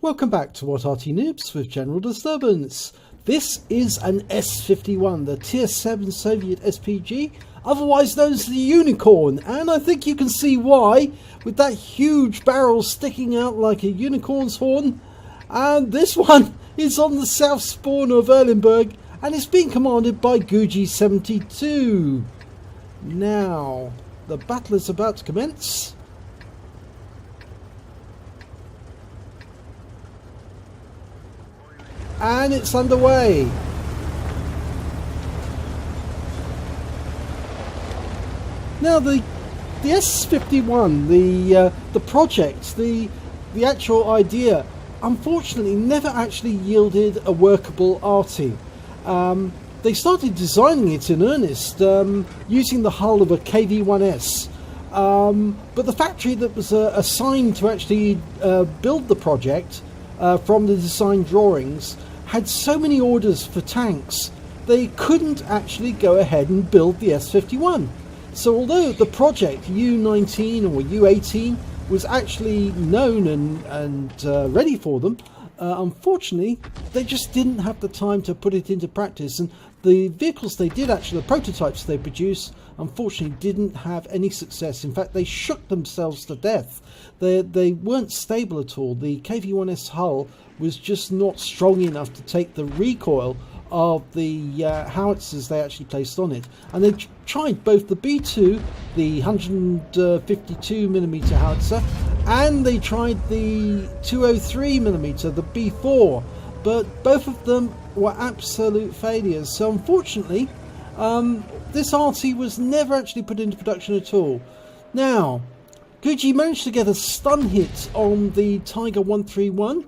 Welcome back to What Arty Noobs with General Disturbance. This is an S-51, the Tier 7 Soviet SPG, otherwise known as the Unicorn, and I think you can see why, with that huge barrel sticking out like a unicorn's horn. And this one is on the south spawn of Erlenberg, and it's being commanded by Guji-72. Now, the battle is about to commence. And it's underway. Now the S-51, the project, the actual idea, unfortunately never actually yielded a workable Arty. They started designing it in earnest using the hull of a KV-1S, but the factory that was assigned to actually build the project from the design drawings had so many orders for tanks they couldn't actually go ahead and build the S-51. So although the project U-19 or U-18 was actually known and ready for them, unfortunately they just didn't have the time to put it into practice, and the vehicles they did, actually the prototypes they produced, unfortunately didn't have any success. In fact, they shook themselves to death. They weren't stable at all. The KV-1S hull was just not strong enough to take the recoil of the howitzers they actually placed on it. And they tried both the B2, the 152mm howitzer, and they tried the 203mm, the B4, but both of them were absolute failures. So unfortunately, this Arty was never actually put into production at all. Now, Guji managed to get a stun hit on the Tiger 131,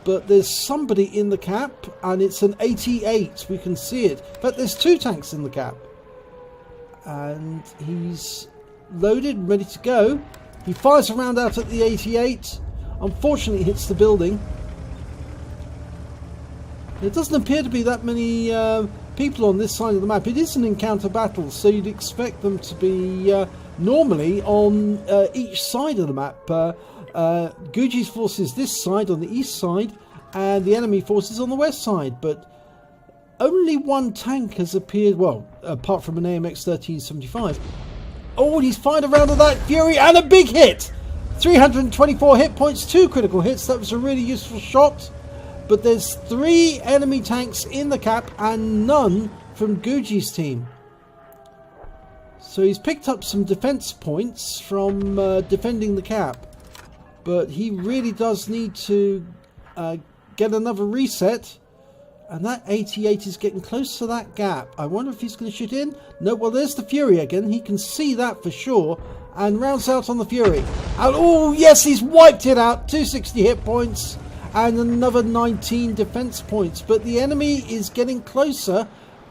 but there's somebody in the cap, and it's an 88. We can see it. In fact, there's two tanks in the cap, and he's loaded and ready to go. He fires a round out at the 88. Unfortunately, hits the building. There doesn't appear to be that many people on this side of the map. It is an encounter battle, so you'd expect them to be normally on each side of the map. Guji's forces this side on the east side, and the enemy forces on the west side, but only one tank has appeared, well, apart from an AMX 1375. Oh, and he's fired a round of that Fury, and a big hit! 324 hit points, 2 critical hits. That was a really useful shot. But there's 3 enemy tanks in the cap and none from Guji's team. So he's picked up some defense points from defending the cap. But he really does need to get another reset. And that 88 is getting close to that gap. I wonder if he's going to shoot in. No, well, there's the Fury again. He can see that for sure. And rounds out on the Fury. And oh, yes, he's wiped it out. 260 hit points. And another 19 defense points. But the enemy is getting closer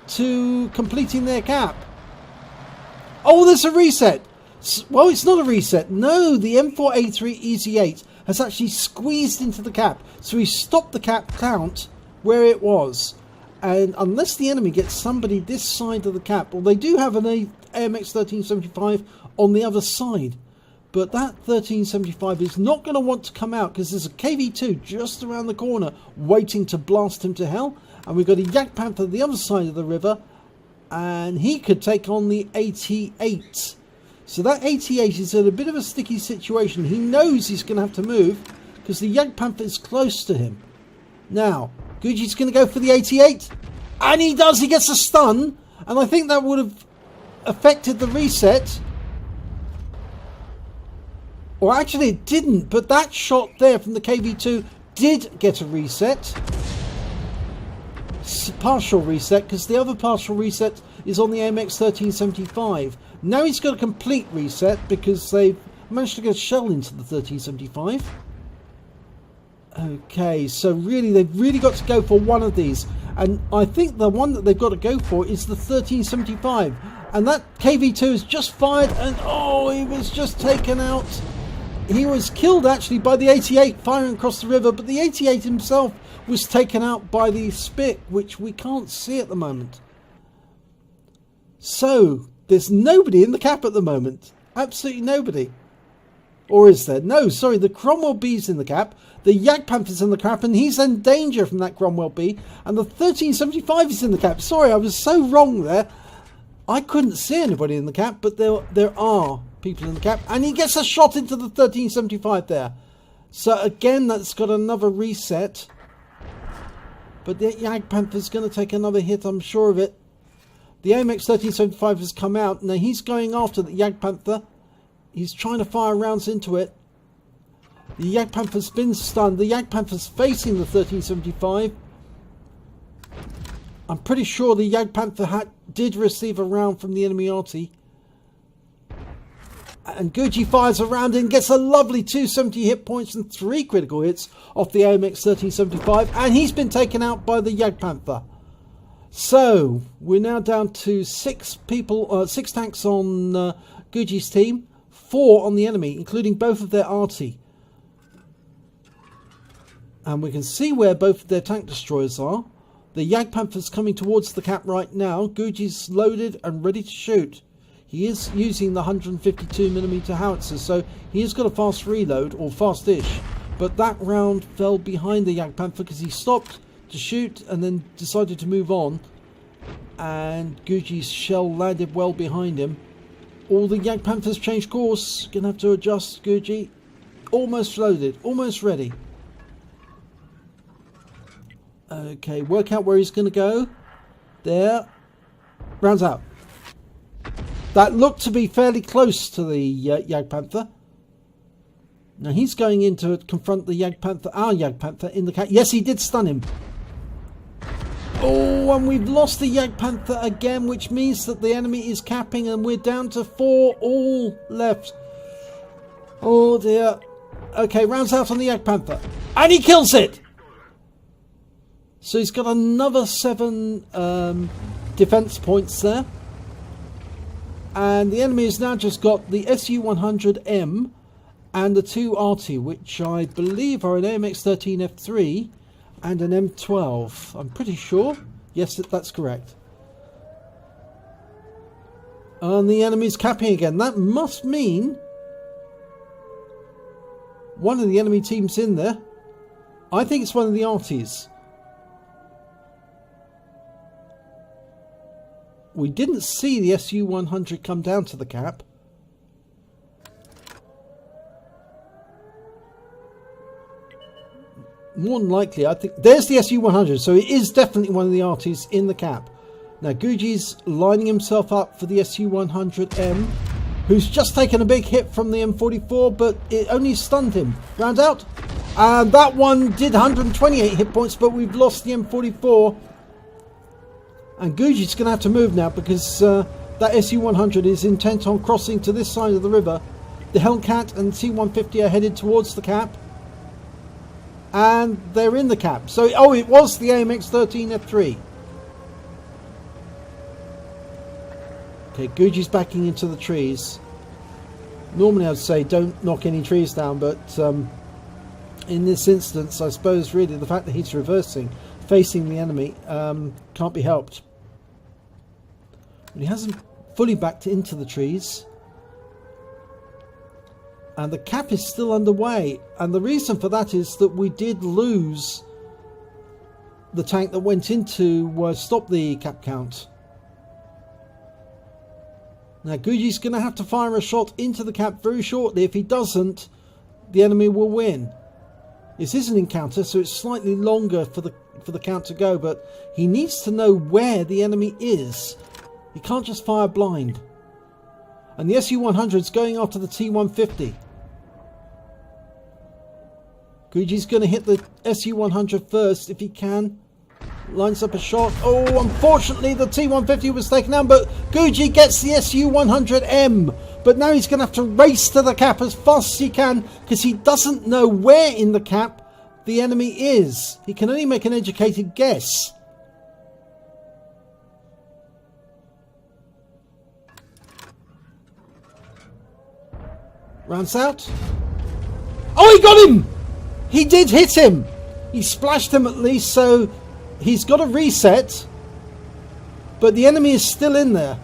to completing their cap. Oh, there's a reset. Well, it's not a reset. No, the M4A3 EZ8 has actually squeezed into the cap. So he stopped the cap count where it was. And unless the enemy gets somebody this side of the cap, well, they do have an AMX 1375 on the other side. But that 1375 is not going to want to come out because there's a KV2 just around the corner waiting to blast him to hell. And we've got a Yak Panther the other side of the river, and he could take on the 88. So that 88 is in a bit of a sticky situation. He knows he's going to have to move because the Yak Panther is close to him. Now, Guji's going to go for the 88, and he does. He gets a stun, and I think that would have affected the reset. Or actually it didn't, but that shot there from the KV2 did get a reset. Partial reset, because the other partial reset is on the AMX 1375. Now he's got a complete reset because they've managed to get a shell into the 1375. Okay, so really they've really got to go for one of these. And I think the one that they've got to go for is the 1375. And that KV2 has just fired, and oh, he was just taken out. He was killed actually by the 88 firing across the river, but the 88 himself was taken out by the Spick, which we can't see at the moment. So there's nobody in the cap at the moment. Absolutely nobody. Or is there? No, sorry, the Cromwell B's in the cap. The Jagdpanther's in the cap, and he's in danger from that Cromwell B. And the 1375 is in the cap. Sorry, I was so wrong there. I couldn't see anybody in the cap, but there are people in the cap. And he gets a shot into the 1375 there. So again, that's got another reset. But the Jagdpanther's going to take another hit, I'm sure of it. The AMX 1375 has come out. Now he's going after the Jagdpanther. He's trying to fire rounds into it. The Jagdpanther's been stunned. The Jagdpanther's facing the 1375. I'm pretty sure the Jagdpanther did receive a round from the enemy Arty. And Gucci fires a round and gets a lovely 270 hit points and 3 critical hits off the AMX 1375. And he's been taken out by the Jagdpanther. So we're now down to 6 tanks on Gucci's team. 4 on the enemy, including both of their Arty. And we can see where both of their tank destroyers are. The Jagdpanther's coming towards the cap right now. Gucci's loaded and ready to shoot. He is using the 152mm howitzer, so he has got a fast reload, or fast-ish. But that round fell behind the Jagdpanther because he stopped to shoot and then decided to move on. And Gucci's shell landed well behind him. All the Jagdpanthers changed course. Gonna have to adjust. Gucci almost loaded, almost ready. Okay, work out where he's gonna go. There. Rounds out. That looked to be fairly close to the Jagdpanther. Now he's going in to confront the Jagdpanther, our Jagdpanther in the cap. Yes, he did stun him. Oh, and we've lost the Jagdpanther again, which means that the enemy is capping and we're down to 4 all left. Oh dear. Okay, rounds out on the Jagdpanther. And he kills it! So he's got another 7 defense points there. And the enemy has now just got the SU-100M and the 2 Arty, which I believe are an AMX-13F3 and an M12. I'm pretty sure. Yes, that's correct. And the enemy's capping again. That must mean one of the enemy teams in there. I think it's one of the Artys. We didn't see the SU-100 come down to the cap. More than likely, I think... There's the SU-100, so it is definitely one of the Artys in the cap. Now, Gucci's lining himself up for the SU-100M, who's just taken a big hit from the M44, but it only stunned him. Round out. And that one did 128 hit points, but we've lost the M44. And Gucci's going to have to move now because that SU-100 is intent on crossing to this side of the river. The Hellcat and T-150 are headed towards the cap. And they're in the cap. So, oh, it was the AMX-13F3. Okay, Gucci's backing into the trees. Normally I'd say don't knock any trees down, but in this instance, I suppose really the fact that he's reversing, facing the enemy, can't be helped. But he hasn't fully backed into the trees. And the cap is still underway. And the reason for that is that we did lose the tank that went in to stop the cap count. Now Gucci's going to have to fire a shot into the cap very shortly. If he doesn't, the enemy will win. This is an encounter, so it's slightly longer for the count to go, but he needs to know where the enemy is. He can't just fire blind. And the SU-100 is going after the T-150. Gucci's going to hit the SU-100 first if he can. Lines up a shot. Oh, unfortunately the T-150 was taken down, but Gucci gets the SU-100M. But now he's going to have to race to the cap as fast as he can because he doesn't know where in the cap the enemy is. He can only make an educated guess. Rounds out. Oh, he got him! He did hit him! He splashed him at least, so he's got a reset. But the enemy is still in there.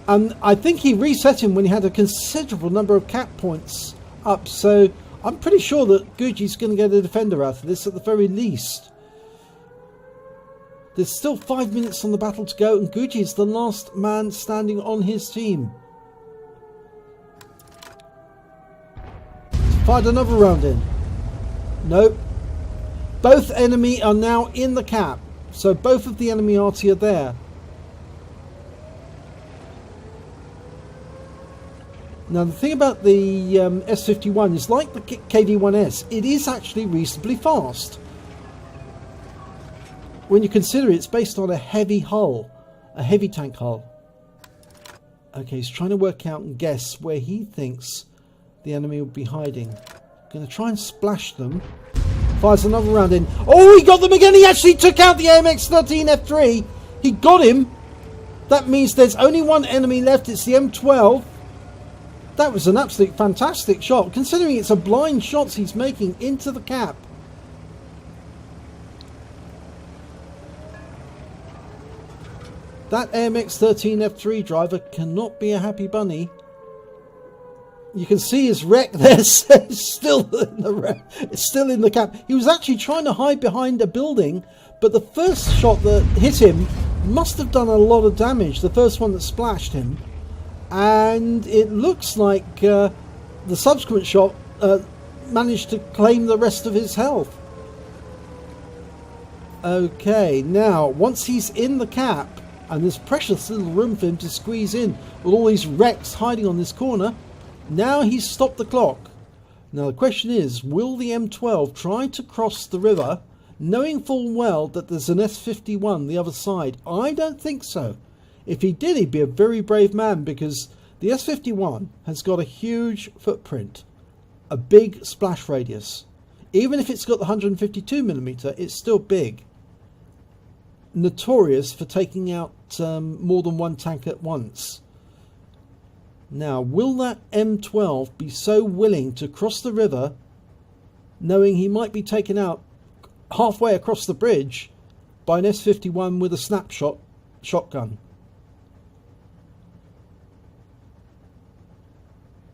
And I think he reset him when he had a considerable number of cap points up. So I'm pretty sure that Gucci's going to get a defender out of this at the very least. There's still 5 minutes on the battle to go, and Gucci is the last man standing on his team. Fired another round in. Nope. Both enemy are now in the cap. So both of the enemy Arty are there. Now the thing about the S-51 is, like the KD-1S, it is actually reasonably fast. When you consider it's based on a heavy hull, a heavy tank hull. Okay, he's trying to work out and guess where he thinks the enemy will be hiding. Going to try and splash them. Fires another round in. Oh, he got them again! He actually took out the AMX-13F3! He got him! That means there's only one enemy left. It's the M12. That was an absolute fantastic shot, considering it's a blind shot he's making into the cap. That AMX-13F3 driver cannot be a happy bunny. You can see his wreck there. It's still in the wreck. It's still in the cap. He was actually trying to hide behind a building, but the first shot that hit him must have done a lot of damage. The first one that splashed him. And it looks like the subsequent shot managed to claim the rest of his health. Okay, now once he's in the cap, and there's precious little room for him to squeeze in with all these wrecks hiding on this corner, now he's stopped the clock. Now the question is, will the M12 try to cross the river, knowing full well that there's an S-51 the other side? I don't think so. If he did, he'd be a very brave man, because the S-51 has got a huge footprint, a big splash radius. Even if it's got the 152mm, it's still big. Notorious for taking out more than one tank at once. Now, will that M12 be so willing to cross the river, knowing he might be taken out halfway across the bridge by an S-51 with a snapshot shotgun?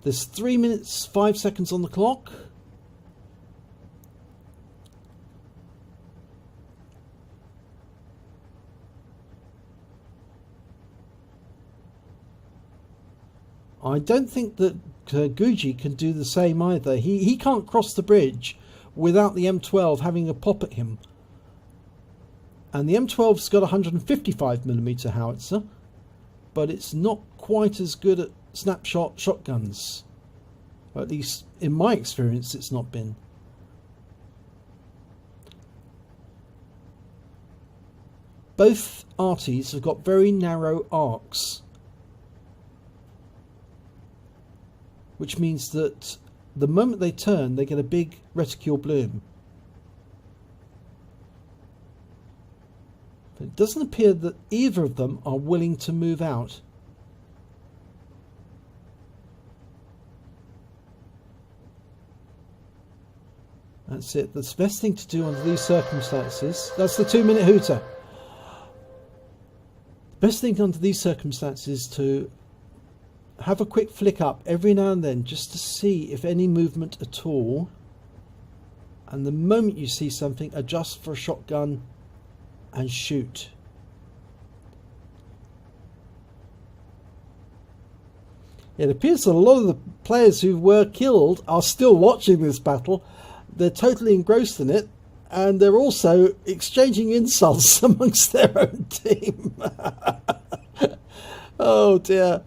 There's 3 minutes 5 seconds on the clock. I don't think that Gucci can do the same either. He can't cross the bridge without the M12 having a pop at him. And the M12's got a 155mm howitzer, but it's not quite as good at snapshot shotguns. Or at least in my experience it's not been. Both Artys have got very narrow arcs, which means that the moment they turn they get a big reticule bloom. But it doesn't appear that either of them are willing to move out. That's it. That's the best thing to do under these circumstances. That's the 2-minute hooter. The best thing under these circumstances is to have a quick flick up every now and then, just to see if any movement at all. And the moment you see something, adjust for a shotgun and shoot. It appears that a lot of the players who were killed are still watching this battle. They're totally engrossed in it, and they're also exchanging insults amongst their own team. Oh dear.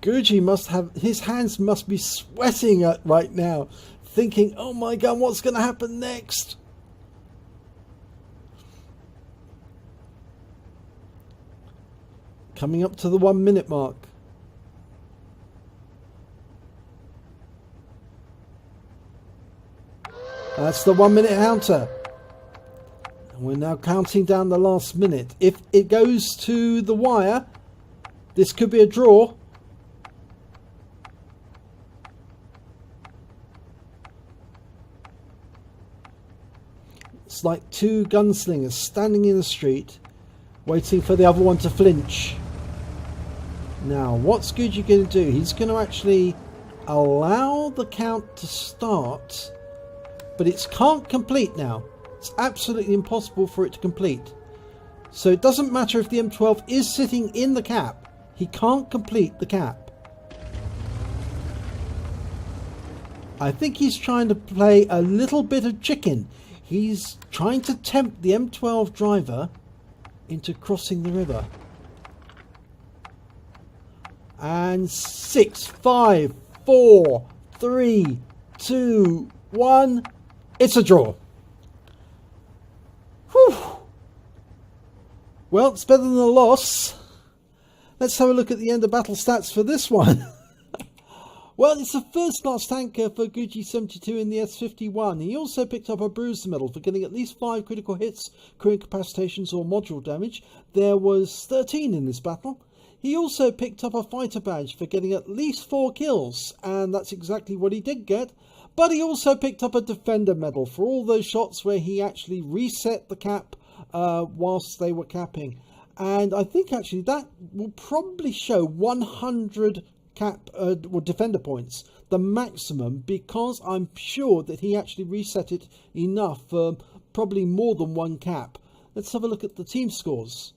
Gucci must have, his hands must be sweating right now, thinking, oh my god, what's going to happen next? Coming up to the 1 minute mark. That's the 1 minute counter. And we're now counting down the last minute. If it goes to the wire, this could be a draw. It's like two gunslingers standing in the street waiting for the other one to flinch. Now, what's Gucci going to do? He's going to actually allow the count to start, but it can't complete now. It's absolutely impossible for it to complete. So it doesn't matter if the M12 is sitting in the cap. He can't complete the cap. I think he's trying to play a little bit of chicken. He's trying to tempt the M12 driver into crossing the river. And 6, 5, 4, 3, 2, 1. It's a draw. Whew. Well, it's better than a loss. Let's have a look at the end of battle stats for this one. Well, it's a first-class tanker for Gucci 72 in the S-51. He also picked up a bruiser medal for getting at least 5 critical hits, crew incapacitations or module damage. There was 13 in this battle. He also picked up a fighter badge for getting at least 4 kills, and that's exactly what he did get. But he also picked up a defender medal for all those shots where he actually reset the cap whilst they were capping. And I think actually that will probably show 100 cap or defender points, the maximum, because I'm sure that he actually reset it enough for probably more than 1 cap. Let's have a look at the team scores.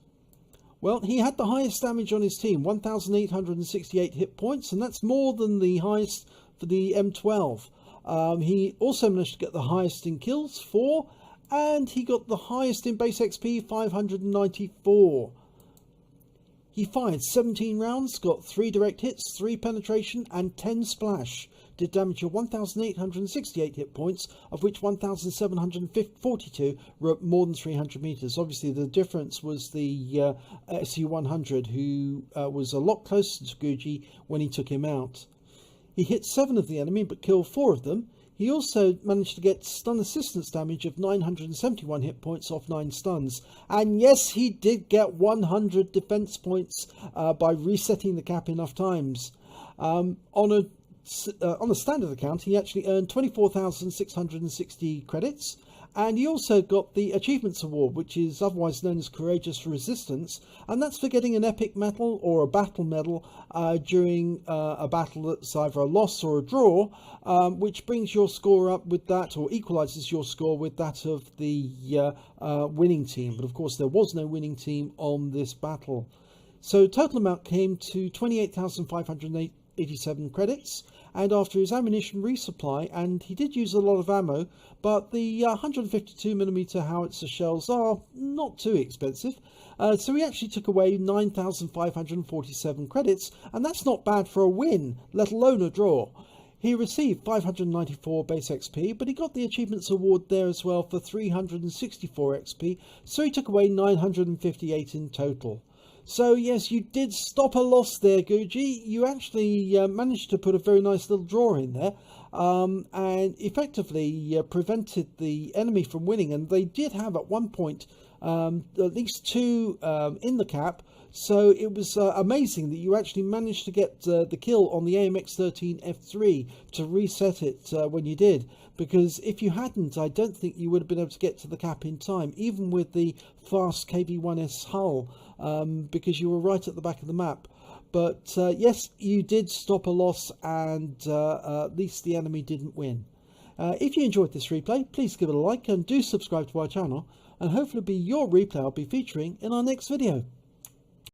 Well, he had the highest damage on his team, 1,868 hit points, and that's more than the highest for the M12. He also managed to get the highest in kills, 4, and he got the highest in base XP, 594. He fired 17 rounds, got 3 direct hits, 3 penetration and 10 splash. Did damage of 1,868 hit points, of which 1,742 were at more than 300 meters. Obviously the difference was the SU-100, who was a lot closer to Gucci when he took him out. He hit 7 of the enemy but killed 4 of them. He also managed to get stun assistance damage of 971 hit points off 9 stuns. And yes, he did get 100 defense points by resetting the cap enough times. On a standard account, he actually earned 24,660 credits. And he also got the Achievements Award, which is otherwise known as Courageous Resistance, and that's for getting an epic medal or a battle medal during a battle that's either a loss or a draw, which brings your score up with that, or equalizes your score with that of the winning team. But of course there was no winning team on this battle. So total amount came to 28,587 credits. And after his ammunition resupply, and he did use a lot of ammo, but the 152mm howitzer shells are not too expensive, so he actually took away 9,547 credits, and that's not bad for a win, let alone a draw. He received 594 base XP, but he got the Achievements Award there as well for 364 XP, so he took away 958 in total. So yes, you did stop a loss there, Gucci. You actually managed to put a very nice little draw in there, and effectively prevented the enemy from winning. And they did have at one point at least 2 in the cap. So it was amazing that you actually managed to get the kill on the AMX-13F3 to reset it when you did. Because if you hadn't, I don't think you would have been able to get to the cap in time, even with the fast KB1S hull, because you were right at the back of the map. But yes, you did stop a loss, and at least the enemy didn't win. If you enjoyed this replay, please give it a like and do subscribe to our channel, and hopefully it'll be your replay I'll be featuring in our next video.